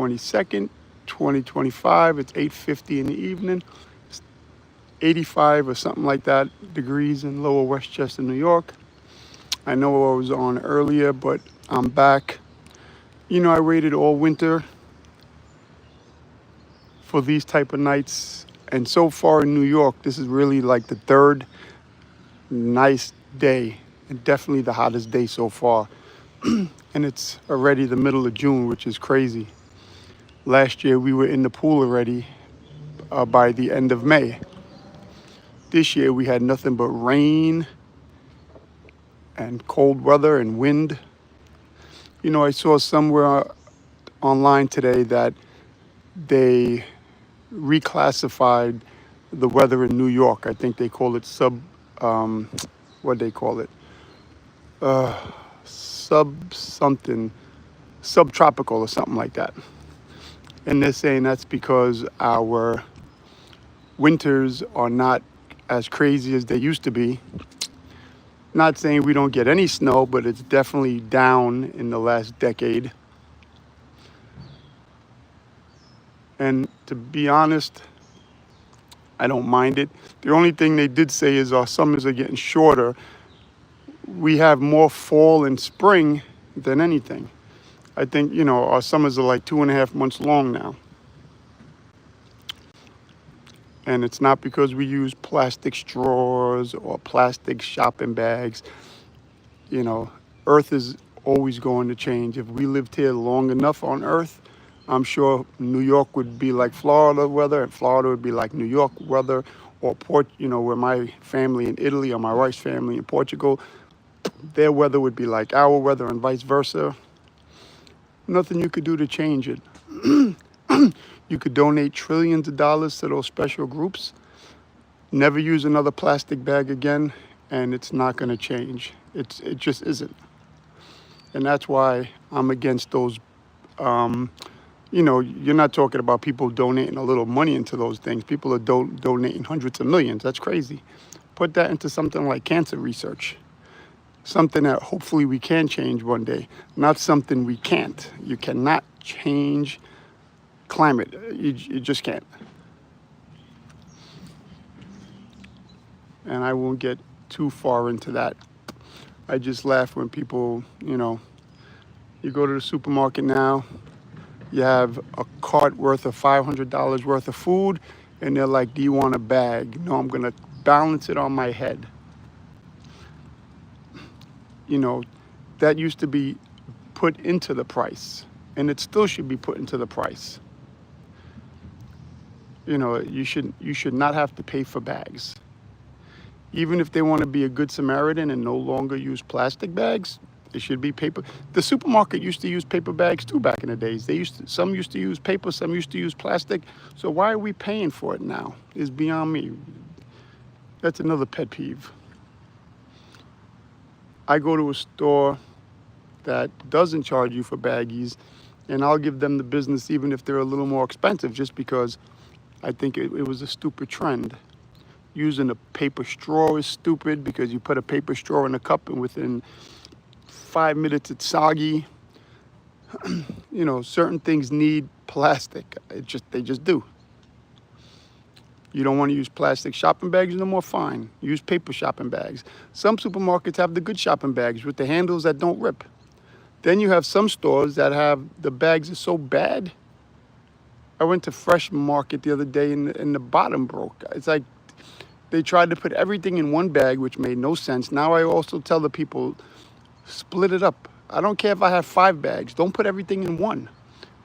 22nd, 2025. It's 8:50 in the evening. It's 85 or something like that degrees in Lower Westchester, New York. I know I was on earlier, but I'm back. You know, I waited all winter for these type of nights, and so far in New York, this is really like the third nice day, and definitely the hottest day so far. And it's already the middle of June, which is crazy. Last year we were in the pool already by the end of May. This year we had nothing but rain and cold weather and wind. You know, I saw somewhere online today that they reclassified the weather in New York. I think they call it what they call it? Something, subtropical or something like that. And they're saying that's because our winters are not as crazy as they used to be. Not saying we don't get any snow, but it's definitely down in the last decade. And to be honest, I don't mind it. The only thing they did say is our summers are getting shorter. We have more fall and spring than anything. I think, you know, our summers are like 2.5 months long now. And it's not because we use plastic straws or plastic shopping bags. You know, Earth is always going to change. If we lived here long enough on Earth, I'm sure New York would be like Florida weather, and Florida would be like New York weather, or you know, where my family in Italy or my wife's family in Portugal, their weather would be like our weather, and vice versa. Nothing you could do to change it. You could donate trillions of dollars to those special groups, never use another plastic bag again, and it's not going to change. It just isn't. And that's why I'm against those. You know, you're not talking about people donating a little money into those things. People are donating hundreds of millions. That's crazy. Put that into something like cancer research. Something that hopefully we can change one day, not something we can't. You cannot change climate. You just can't. And I won't get too far into that. I just laugh when people, you know, you go to the supermarket now, you have a cart worth of $500 worth of food, and they're like, do you want a bag? No, I'm going to balance it on my head. You know, that used to be put into the price, and it still should be put into the price. You know, you should not have to pay for bags. Even if they want to be a good Samaritan and no longer use plastic bags, it should be paper. The supermarket used to use paper bags too back in the days. Some used to use paper, some used to use plastic. So why are we paying for it now? Is beyond me. That's another pet peeve. I go to a store that doesn't charge you for baggies, and I'll give them the business even if they're a little more expensive, just because I think it was a stupid trend. Using a paper straw is stupid, because you put a paper straw in a cup and within 5 minutes it's soggy. You know, certain things need plastic. They just do. You don't want to use plastic shopping bags no more? Fine. Use paper shopping bags. Some supermarkets have the good shopping bags with the handles that don't rip. Then you have some stores that have the bags are so bad. I went to Fresh Market the other day and the bottom broke. It's like they tried to put everything in one bag, which made no sense. Now I also tell the people, split it up. I don't care if I have 5 bags. Don't put everything in one.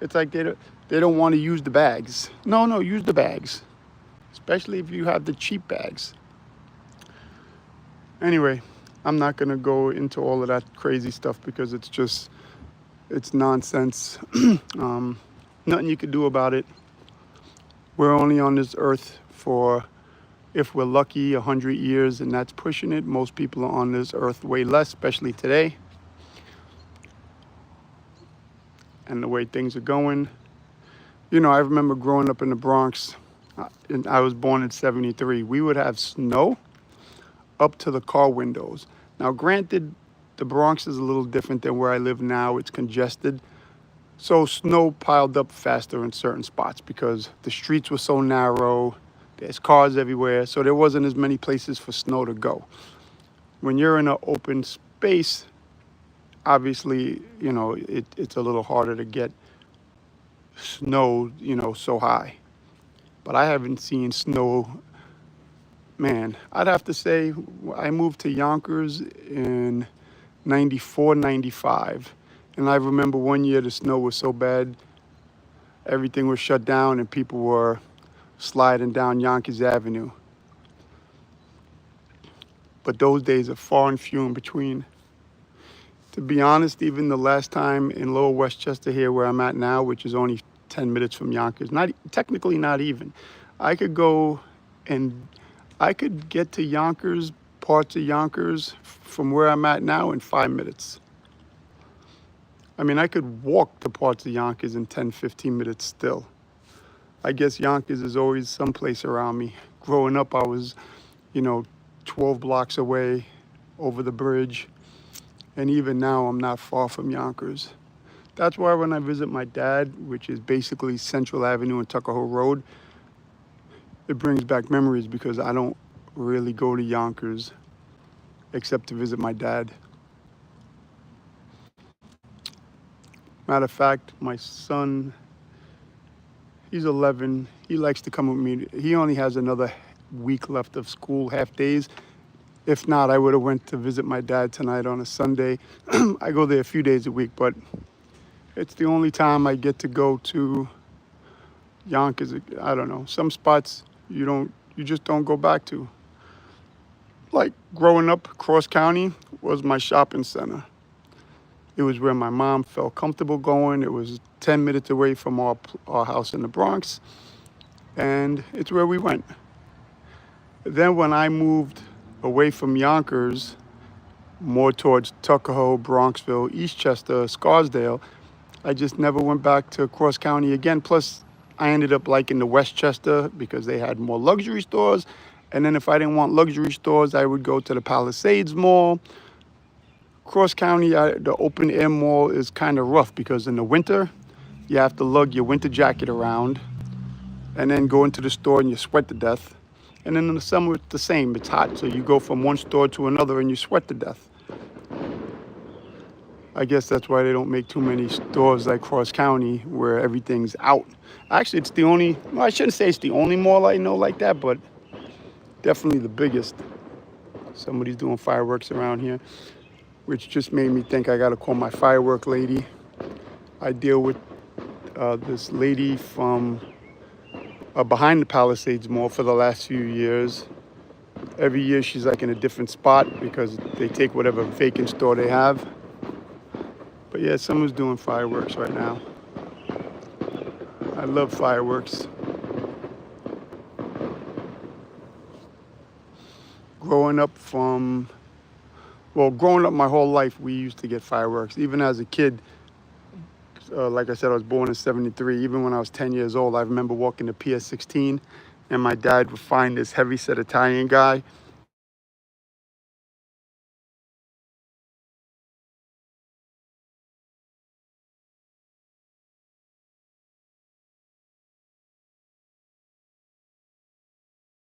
It's like they don't want to use the bags. No, use the bags. Especially if you have the cheap bags. Anyway, I'm not going to go into all of that crazy stuff because it's nonsense. Nothing you can do about it. We're only on this earth for, if we're lucky, 100 years, and that's pushing it. Most people are on this earth way less, especially today. And the way things are going. You know, I remember growing up in the Bronx, and I was born in 73. We would have snow up to the car windows. Now, granted, the Bronx is a little different than where I live now. It's congested. So snow piled up faster in certain spots because the streets were so narrow. There's cars everywhere, so there wasn't as many places for snow to go. When you're in an open space, obviously, it's a little harder to get snow, so high. But I haven't seen snow, man. I'd have to say I moved to Yonkers in 94, 95. And I remember one year the snow was so bad, everything was shut down and people were sliding down Yonkers Avenue. But those days are far and few in between. To be honest, even the last time in Lower Westchester here where I'm at now, which is only 10 minutes from Yonkers, not technically not even, I could go and I could get to Yonkers, parts of Yonkers from where I'm at now in 5 minutes. I mean, I could walk to parts of Yonkers in 10, 15 minutes still. I guess Yonkers is always someplace around me. Growing up, I was, you know, 12 blocks away over the bridge. And even now, I'm not far from Yonkers. That's why when I visit my dad, which is basically Central Avenue and Tuckahoe Road, it brings back memories because I don't really go to Yonkers except to visit my dad. Matter of fact, my son, he's 11. He likes to come with me. He only has another week left of school, half days. If not, I would have went to visit my dad tonight on a Sunday. I go there a few days a week, but it's the only time I get to go to Yonkers. I don't know. Some spots you just don't go back to. Like growing up, Cross County was my shopping center. It was where my mom felt comfortable going. It was 10 minutes away from our house in the Bronx, and it's where we went. Then when I moved away from Yonkers, more towards Tuckahoe, Bronxville, Eastchester, Scarsdale, I just never went back to Cross County again. Plus, I ended up liking the Westchester because they had more luxury stores. And then if I didn't want luxury stores, I would go to the Palisades Mall. Cross County, the open air mall is kind of rough because in the winter, you have to lug your winter jacket around and then go into the store and you sweat to death. And then in the summer, it's the same. It's hot, so you go from one store to another and you sweat to death. I guess that's why they don't make too many stores like Cross County where everything's out. Actually, it's the only, well, I shouldn't say it's the only mall I know like that, but definitely the biggest. Somebody's doing fireworks around here, which just made me think I got to call my firework lady. I deal with this lady from behind the Palisades Mall for the last few years. Every year she's like in a different spot because they take whatever vacant store they have. But yeah, someone's doing fireworks right now. I love fireworks. Growing up my whole life, we used to get fireworks. Even as a kid, like I said, I was born in 73. Even when I was 10 years old, I remember walking to PS 16 and my dad would find this heavyset Italian guy.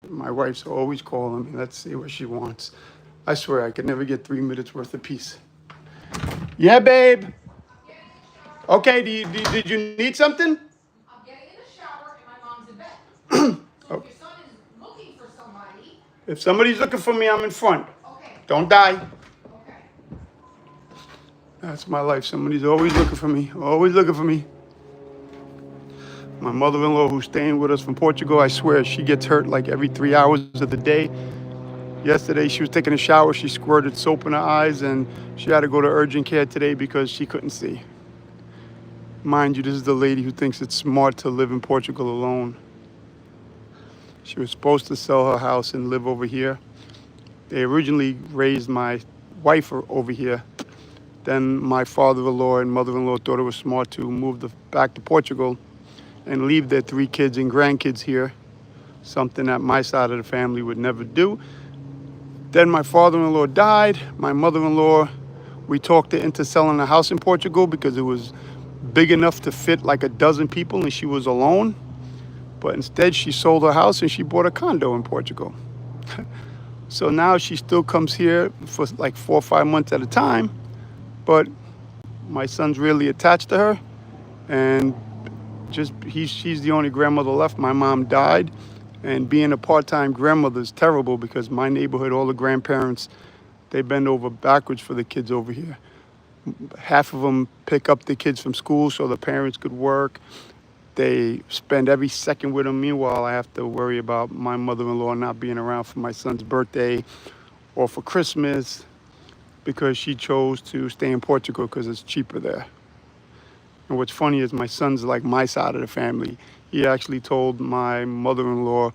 My wife's always calling me. Let's see what she wants. I swear I could never get 3 minutes worth of peace. Yeah, babe. Okay, did you need something? I'm getting in the shower and my mom's in bed. So if your son is looking for somebody, If somebody's looking for me, I'm in front. okay, Don't die. okay. That's my life. Somebody's always looking for me. Always looking for me. My mother-in-law, who's staying with us from Portugal, I swear she gets hurt like every 3 hours of the day. Yesterday, she was taking a shower. She squirted soap in her eyes, and she had to go to urgent care today because she couldn't see. Mind you, this is the lady who thinks it's smart to live in Portugal alone. She was supposed to sell her house and live over here. They originally raised my wife over here. Then my father-in-law and mother-in-law thought it was smart to move back to Portugal and leave their 3 kids and grandkids here, something that my side of the family would never do. Then my father-in-law died. My mother-in-law, we talked her into selling a house in Portugal because it was big enough to fit like a dozen people, and she was alone. But instead, she sold her house and she bought a condo in Portugal. So now she still comes here for like 4 or 5 months at a time. But my son's really attached to her, and she's the only grandmother left. My mom died, and being a part-time grandmother is terrible because my neighborhood, all the grandparents, they bend over backwards for the kids over here. Half of them pick up the kids from school so the parents could work. They spend every second with them. Meanwhile, I have to worry about my mother-in-law not being around for my son's birthday or for Christmas because she chose to stay in Portugal because it's cheaper there. And what's funny is my son's like my side of the family. He actually told my mother-in-law,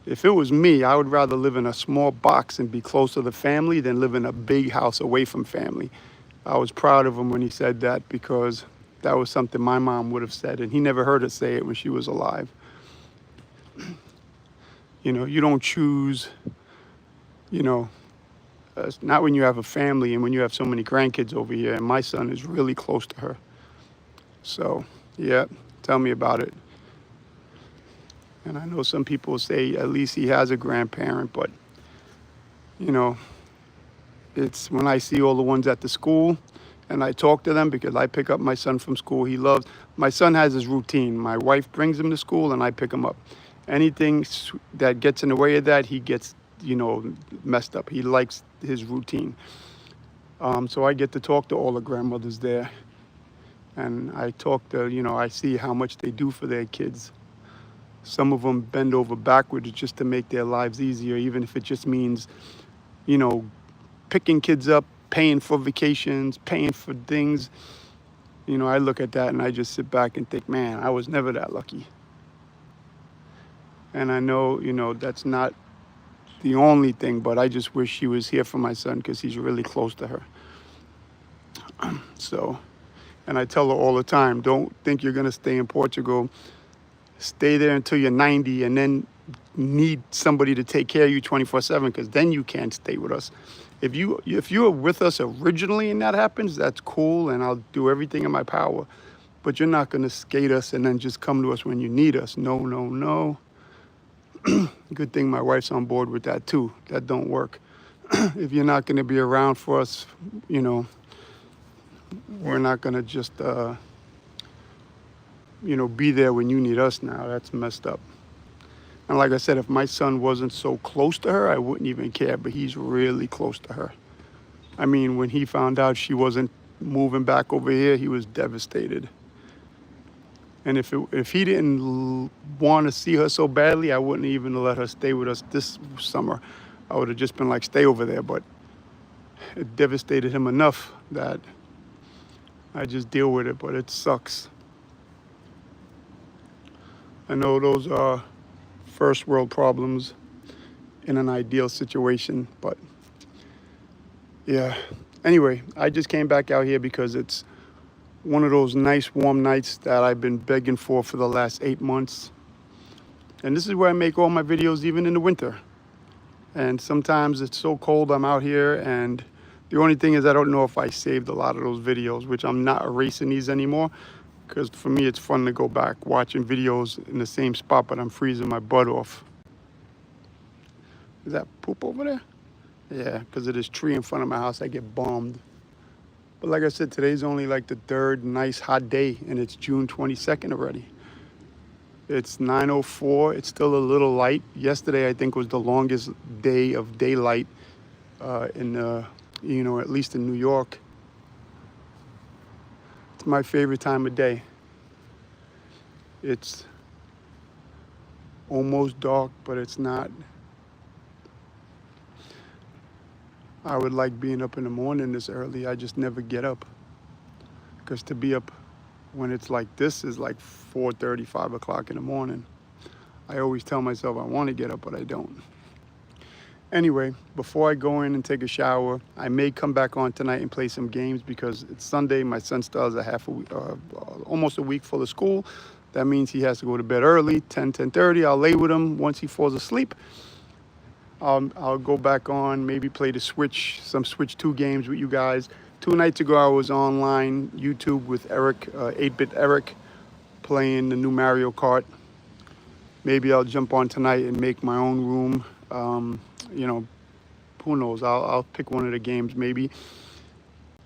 if it was me, I would rather live in a small box and be close to the family than live in a big house away from family. I was proud of him when he said that because that was something my mom would have said, and he never heard her say it when she was alive. You know, you don't choose, you know, not when you have a family and when you have so many grandkids over here, and my son is really close to her. So, yeah, tell me about it. And I know some people say at least he has a grandparent, but, you know, it's when I see all the ones at the school and I talk to them because I pick up my son from school. My son has his routine. My wife brings him to school and I pick him up. Anything that gets in the way of that, he gets, you know, messed up. He likes his routine. So I get to talk to all the grandmothers there. And I talk to, you know, I see how much they do for their kids. Some of them bend over backwards just to make their lives easier, even if it just means, you know, picking kids up, paying for vacations, paying for things. You know, I look at that and I just sit back and think, man, I was never that lucky. And I know, you know, that's not the only thing, but I just wish she was here for my son because he's really close to her. So, and I tell her all the time, don't think you're going to stay in Portugal. Stay there until you're 90 and then need somebody to take care of you 24/7 because then you can't stay with us. If you were with us originally and that happens, that's cool and I'll do everything in my power. But you're not going to skate us and then just come to us when you need us. No, no, no. Good thing my wife's on board with that too. That don't work. If you're not going to be around for us, you know, we're not going to just, you know, be there when you need us now. That's messed up. And like I said, if my son wasn't so close to her, I wouldn't even care, but he's really close to her. I mean, when he found out she wasn't moving back over here, he was devastated. And if he didn't want to see her so badly, I wouldn't even let her stay with us this summer. I would have just been like, stay over there. But it devastated him enough that I just deal with it, but it sucks. I know those are first world problems in an ideal situation, but yeah. Anyway, I just came back out here because it's one of those nice warm nights that I've been begging for the last 8 months. And this is where I make all my videos, even in the winter. And sometimes it's so cold I'm out here, and the only thing is I don't know if I saved a lot of those videos, which I'm not erasing these anymore, because for me it's fun to go back watching videos in the same spot, but I'm freezing my butt off. Is that poop over there? Yeah, because of this tree in front of my house, I get bombed. But like I said, today's only like the third nice hot day, and it's June 22nd already. It's 9:04. It's still a little light. Yesterday, I think, was the longest day of daylight you know, at least in New York. It's my favorite time of day. It's almost dark, but it's not. I would like being up in the morning this early. I just never get up. Because to be up when it's like this is like 4:30, 5 o'clock in the morning. I always tell myself I want to get up, but I don't. Anyway, before I go in and take a shower, I may come back on tonight and play some games because it's Sunday. My son still has almost a week full of school. That means he has to go to bed early, 10:30. I'll lay with him. Once he falls asleep, I'll go back on, maybe play some Switch 2 games with you guys. 2 nights ago, I was online YouTube with Eric, 8-Bit Eric, playing the new Mario Kart. Maybe I'll jump on tonight and make my own room. You know, who knows? I'll pick one of the games maybe.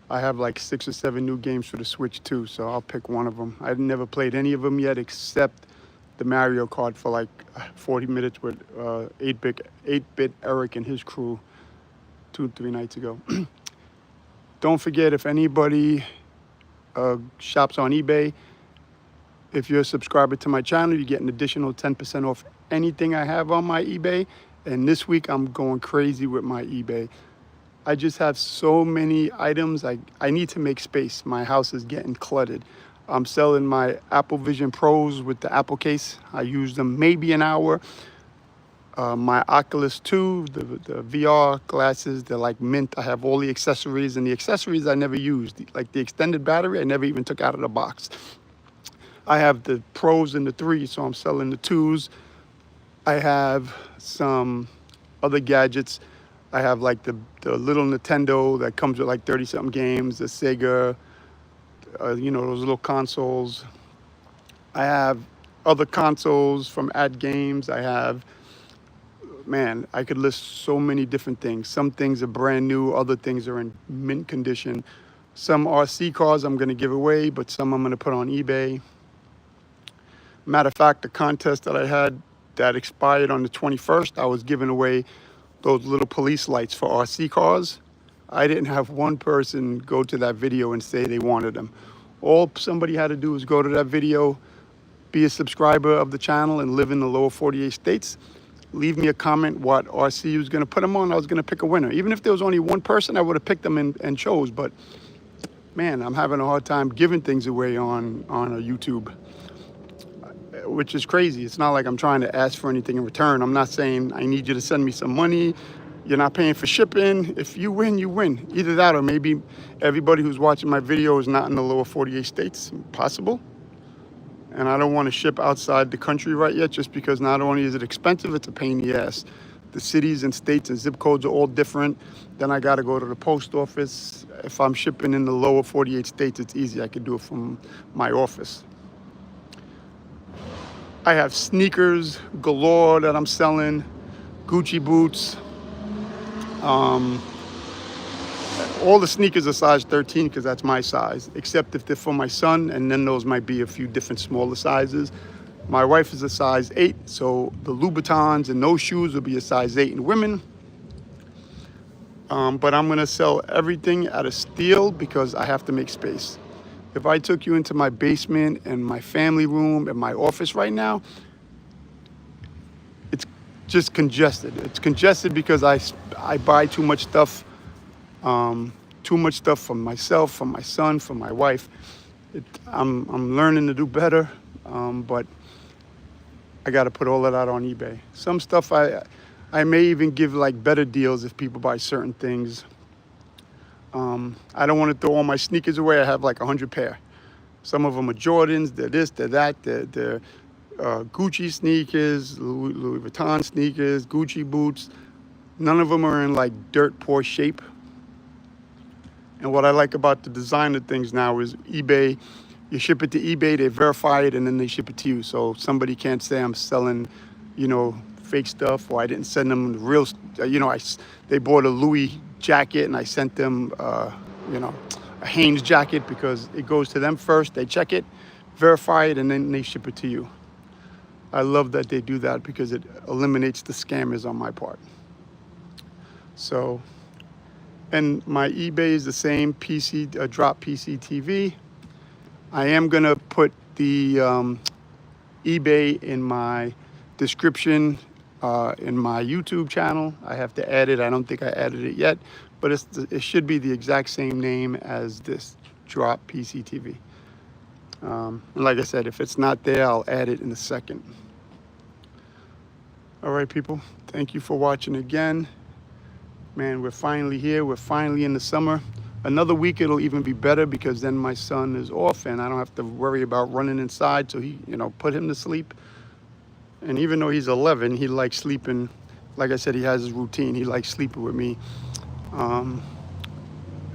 I have like 6 or 7 new games for the Switch too, so I'll pick one of them. I've never played any of them yet except the Mario Kart for like 40 minutes with 8-Bit Eric and his crew 2-3 nights ago. Don't forget, if anybody shops on eBay, if you're a subscriber to my channel, you get an additional 10% off anything I have on my eBay. And this week I'm going crazy with my eBay. I just have so many items. I need to make space. My house is getting cluttered. I'm selling my Apple Vision Pros with the Apple case. I use them maybe an hour. My Oculus 2, the VR glasses, they're like mint. I have all the accessories, and the accessories I never used. Like the extended battery, I never even took out of the box. I have the Pros and the 3s, so I'm selling the 2s. I have some other gadgets. I have like the little Nintendo that comes with like 30-something games, the Sega, you know, those little consoles. I have other consoles from Ad Games. I have, man, I could list so many different things. Some things are brand new, other things are in mint condition. Some RC cars I'm going to give away, but some I'm going to put on eBay. Matter of fact, the contest that I had that expired on the 21st, I was giving away those little police lights for RC cars. I didn't have one person go to that video and say they wanted them. All somebody had to do was go to that video, be a subscriber of the channel, and live in the lower 48 states. Leave me a comment what RC you was going to put them on. I was going to pick a winner. Even if there was only one person, I would have picked them and chose. But man, I'm having a hard time giving things away on a YouTube, which is crazy. It's not like I'm trying to ask for anything in return. I'm not saying I need you to send me some money. You're not paying for shipping. If you win, you win. Either that, or maybe everybody who's watching my video is not in the lower 48 states. Possible. And I don't want to ship outside the country right yet, just because not only is it expensive, it's a pain in the ass. The cities and states and zip codes are all different. Then I got to go to the post office. If I'm shipping in the lower 48 states, it's easy. I could do it from my office. I have sneakers galore that I'm selling, Gucci boots. All the sneakers are size 13 because that's my size, except if they're for my son, and then those might be a few different smaller sizes. My wife is a size 8, so the Louboutins and those shoes will be a size 8 in women. But I'm going to sell everything at a steal because I have to make space. If I took you into my basement and my family room and my office right now, it's just congested. It's congested because I buy too much stuff. Too much stuff from myself, from my son, from my wife. I'm learning to do better, but I got to put all of that on eBay. Some stuff I may even give like better deals if people buy certain things. I don't want to throw all my sneakers away. I have like 100 pair. Some of them are Jordans, they're this, they're that, they're Gucci sneakers, Louis Vuitton sneakers, Gucci boots. None of them are in like dirt poor shape. And what I like about the designer things now is eBay, you ship it to eBay, they verify it, and then they ship it to you. So somebody can't say I'm selling, you know, fake stuff, or I didn't send them the real, you know, they bought a Louis jacket and I sent them, you know, a Hanes jacket because it goes to them first. They check it, verify it, and then they ship it to you. I love that they do that because it eliminates the scammers on my part. So, and my eBay is the same, drop PCTV. I am gonna put the eBay in my description in my YouTube channel. I have to add it. I don't think I added it yet, but it should be the exact same name as this, drop PCTV. And like I said, if it's not there, I'll add it in a second. All right, people, thank you for watching again. Man, we're finally here. We're finally in the summer. Another week, it'll even be better because then my son is off and I don't have to worry about running inside. So he, you know, put him to sleep. And even though he's 11, he likes sleeping. Like I said, he has his routine. He likes sleeping with me.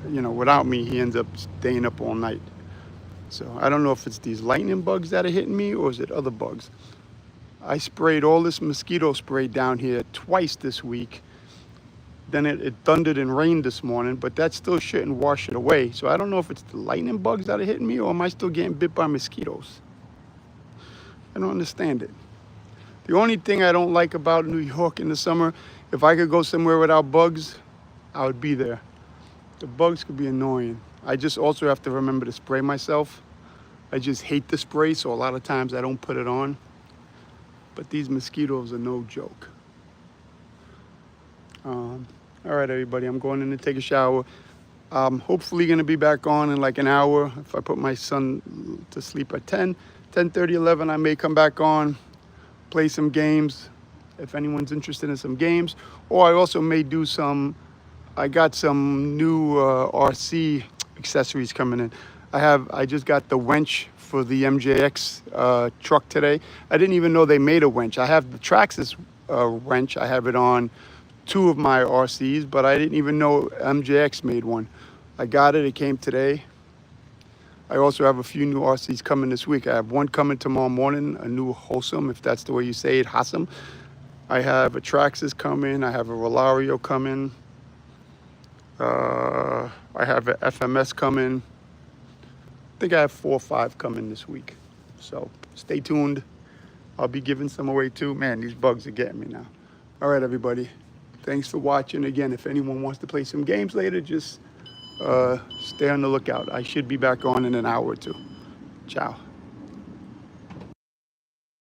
you know, without me, he ends up staying up all night. So I don't know if it's these lightning bugs that are hitting me or is it other bugs. I sprayed all this mosquito spray down here twice this week. Then it thundered and rained this morning, but that still shouldn't wash it away. So I don't know if it's the lightning bugs that are hitting me or am I still getting bit by mosquitoes? I don't understand it. The only thing I don't like about New York in the summer, if I could go somewhere without bugs, I would be there. The bugs could be annoying. I just also have to remember to spray myself. I just hate the spray, so a lot of times I don't put it on. But these mosquitoes are no joke. All right, everybody, I'm going in to take a shower. I'm hopefully going to be back on in like an hour. If I put my son to sleep at 10:30, 11, I may come back on, play some games if anyone's interested in some games. Or I also may do I got some new RC accessories coming in. I just got the winch for the MJX truck today. I didn't even know they made a winch. I have the Traxxas wrench. I have it on 2 of my RCs, but I didn't even know MJX made one. I got it. It came today. I also have a few new RCs coming this week. I have one coming tomorrow morning, a new Wholesome, if that's the way you say it, Hossam. I have a Traxxas coming. I have a Rolario coming. I have an FMS coming. I think I have 4 or 5 coming this week. So stay tuned. I'll be giving some away too. Man, these bugs are getting me now. All right, everybody. Thanks for watching. Again, if anyone wants to play some games later, just stay on the lookout. I should be back on in an hour or two. Ciao.